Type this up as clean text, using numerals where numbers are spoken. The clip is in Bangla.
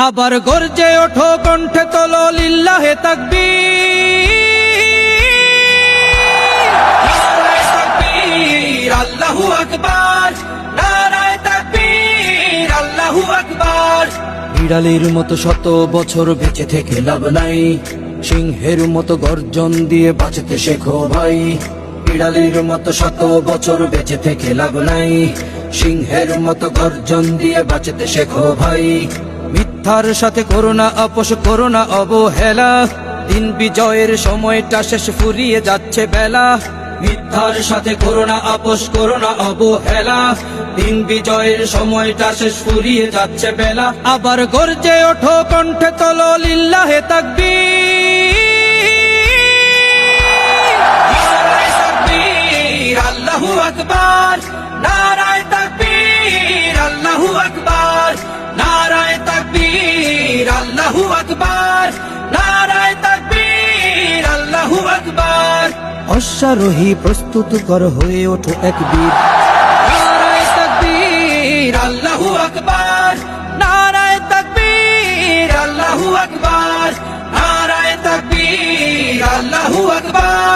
আবার গর্জে ওঠো, কণ্ঠে তোলো লিল্লাহে তাকবীর, নারায়ে তাকবীর, আল্লাহু আকবার, নারায়ে তাকবীর, আল্লাহু আকবার। বিড়ালের মতো শত বছর বেঁচে থেকে লাভ নাই, সিংহের মতো গর্জন দিয়ে বাঁচতে শেখো ভাই। বিড়ালের মতো শত বছর বেঁচে থেকে লাভ নাই, সিংহের মতো গর্জন দিয়ে বাঁচতে শেখো ভাই। মিথ্যার সাথে করোনা আপোষ, করোনা অবহেলা, দিন বিজয়ের সময়টা শেষ, ফুরিয়ে যাচ্ছে বেলা। মিথ্যার সাথে করোনা আপোষ, করোনা অবহেলা, দিন বিজয়ের সময়টা শেষ, ফুরিয়ে যাচ্ছে বেলা। আবার গর্জে ওঠো, কণ্ঠে তোলো লিল্লাহে তাকবীর, নারায়ে তাকবীর, আল্লাহু আকবার, নারায়ে তাকবীর, আল্লাহু আকবার, নারায়ে তাকবীর, আল্লাহু আকবার, নারায়ে তাকবীর, আল্লাহু আকবার। অশ্বারোহী প্রস্তুত কর, হয়ে ওঠো এক বীর, নারায়ে তাকবীর, আল্লাহু আকবার, নারায়ে তাকবীর, আল্লাহু আকবার, নারায়ে তাকবীর, আল্লাহু আকবার।